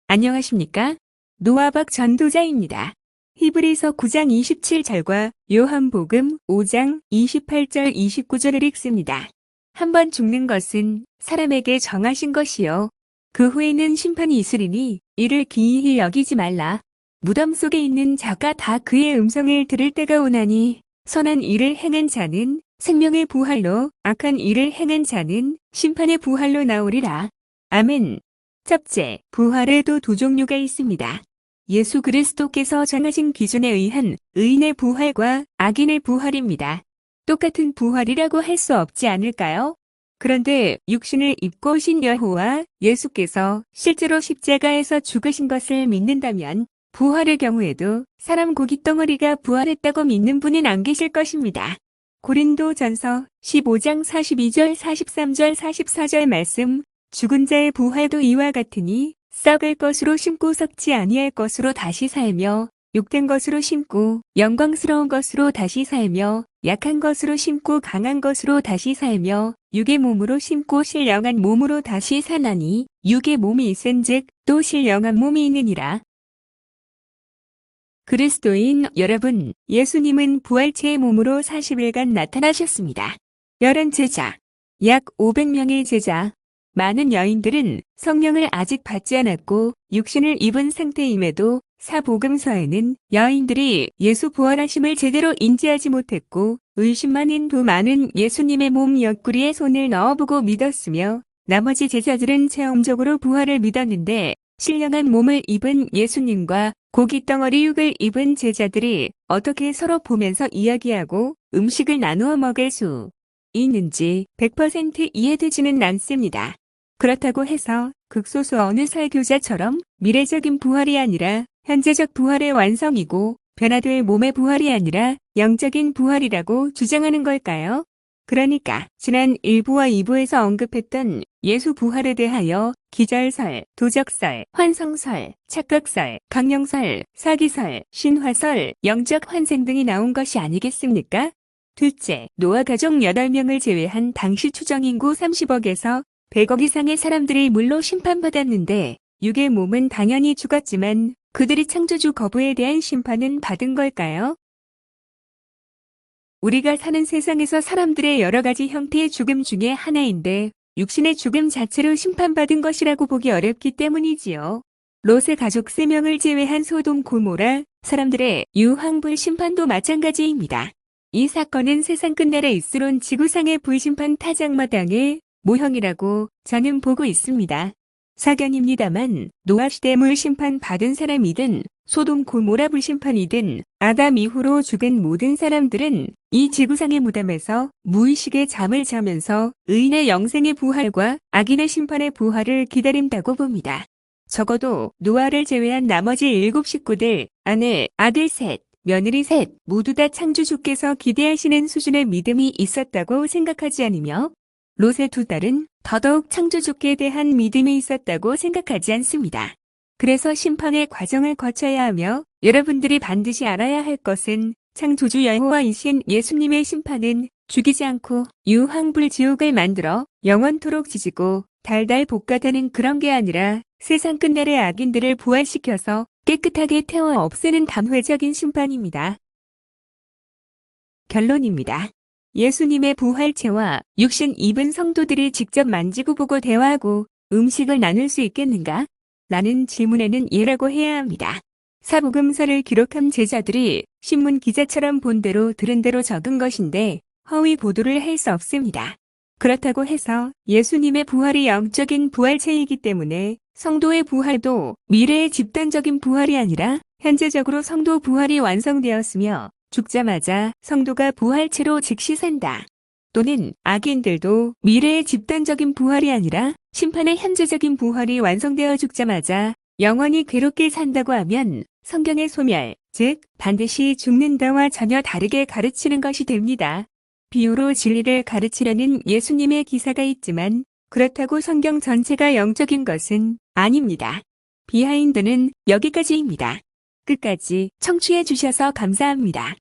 안녕하십니까? 노아박 전도자입니다. 히브리서 9장 27절과 요한복음 5장 28절 29절을 읽습니다. 한번 죽는 것은 사람에게 정하신 것이요. 그 후에는 심판이 있으리니 이를 기이히 여기지 말라. 무덤 속에 있는 자가 다 그의 음성을 들을 때가 오나니 선한 일을 행한 자는 생명의 부활로 악한 일을 행한 자는 심판의 부활로 나오리라. 아멘. 첫째, 부활에도 두 종류가 있습니다. 예수 그리스도께서 정하신 기준에 의한 의인의 부활과 악인의 부활입니다. 똑같은 부활이라고 할 수 없지 않을까요? 그런데 육신을 입고 오신 여호와 예수께서 실제로 십자가에서 죽으신 것을 믿는다면 부활의 경우에도 사람 고깃덩어리가 부활했다고 믿는 분은 안 계실 것입니다. 고린도전서 15장 42절 43절 44절 말씀, 죽은 자의 부활도 이와 같으니 썩을 것으로 심고 썩지 아니할 것으로 다시 살며 욕된 것으로 심고 영광스러운 것으로 다시 살며 약한 것으로 심고 강한 것으로 다시 살며 육의 몸으로 심고 신령한 몸으로 다시 사나니 육의 몸이 있은즉 또 신령한 몸이 있느니라. 그리스도인 여러분, 예수님은 부활체의 몸으로 40일간 나타나셨습니다. 열한 제자, 약 500명의 제자, 많은 여인들은 성령을 아직 받지 않았고 육신을 입은 상태임에도 사복음서에는 여인들이 예수 부활하심을 제대로 인지하지 못했고 의심만인 두 많은 예수님의 몸 옆구리에 손을 넣어보고 믿었으며 나머지 제자들은 체험적으로 부활을 믿었는데 신령한 몸을 입은 예수님과 고깃덩어리 육을 입은 제자들이 어떻게 서로 보면서 이야기하고 음식을 나누어 먹을 수 있는지 100% 이해되지는 않습니다. 그렇다고 해서 극소수 어느 설교자처럼 미래적인 부활이 아니라 현재적 부활의 완성이고 변화될 몸의 부활이 아니라 영적인 부활이라고 주장하는 걸까요? 그러니까 지난 1부와 2부에서 언급했던 예수 부활에 대하여 기절설, 도적설, 환성설, 착각설, 강령설, 사기설, 신화설, 영적 환생 등이 나온 것이 아니겠습니까? 둘째, 노아 가족 8명을 제외한 당시 추정 인구 30억에서 100억 이상의 사람들이 물로 심판받았는데 육의 몸은 당연히 죽었지만 그들이 창조주 거부에 대한 심판은 받은 걸까요? 우리가 사는 세상에서 사람들의 여러 가지 형태의 죽음 중에 하나인데 육신의 죽음 자체로 심판받은 것이라고 보기 어렵기 때문이지요. 롯의 가족 3명을 제외한 소돔 고모라 사람들의 유황불 심판도 마찬가지입니다. 이 사건은 세상 끝날에 있을 지구상의 불심판 타작마당의 모형이라고 저는 보고 있습니다. 사견입니다만 노아 시대 물심판 받은 사람이든 소돔 고모라 불심판이든 아담 이후로 죽은 모든 사람들은 이 지구상의 무덤에서 무의식의 잠을 자면서 의인의 영생의 부활과 악인의 심판의 부활을 기다린다고 봅니다. 적어도 노아를 제외한 나머지 7 식구들, 아내, 아들 셋, 며느리 셋 모두 다 창조주께서 기대하시는 수준의 믿음이 있었다고 생각하지 않으며 롯의 2 딸은 더더욱 창조주께 대한 믿음이 있었다고 생각하지 않습니다. 그래서 심판의 과정을 거쳐야 하며 여러분들이 반드시 알아야 할 것은 창조주 여호와이신 예수님의 심판은 죽이지 않고 유황불 지옥을 만들어 영원토록 지지고 달달 볶아다는 그런 게 아니라 세상 끝날의 악인들을 부활시켜서 깨끗하게 태워 없애는 단회적인 심판입니다. 결론입니다. 예수님의 부활체와 육신 입은 성도들이 직접 만지고 보고 대화하고 음식을 나눌 수 있겠는가? 라는 질문에는 예라고 해야 합니다. 사복음서를 기록한 제자들이 신문 기자처럼 본 대로 들은 대로 적은 것인데 허위 보도를 할 수 없습니다. 그렇다고 해서 예수님의 부활이 영적인 부활체이기 때문에 성도의 부활도 미래의 집단적인 부활이 아니라 현재적으로 성도 부활이 완성되었으며 죽자마자 성도가 부활체로 즉시 산다. 또는 악인들도 미래의 집단적인 부활이 아니라 심판의 현재적인 부활이 완성되어 죽자마자 영원히 괴롭게 산다고 하면 성경의 소멸, 즉 반드시 죽는다와 전혀 다르게 가르치는 것이 됩니다. 비유로 진리를 가르치려는 예수님의 기사가 있지만 그렇다고 성경 전체가 영적인 것은 아닙니다. 비하인드는 여기까지입니다. 끝까지 청취해 주셔서 감사합니다.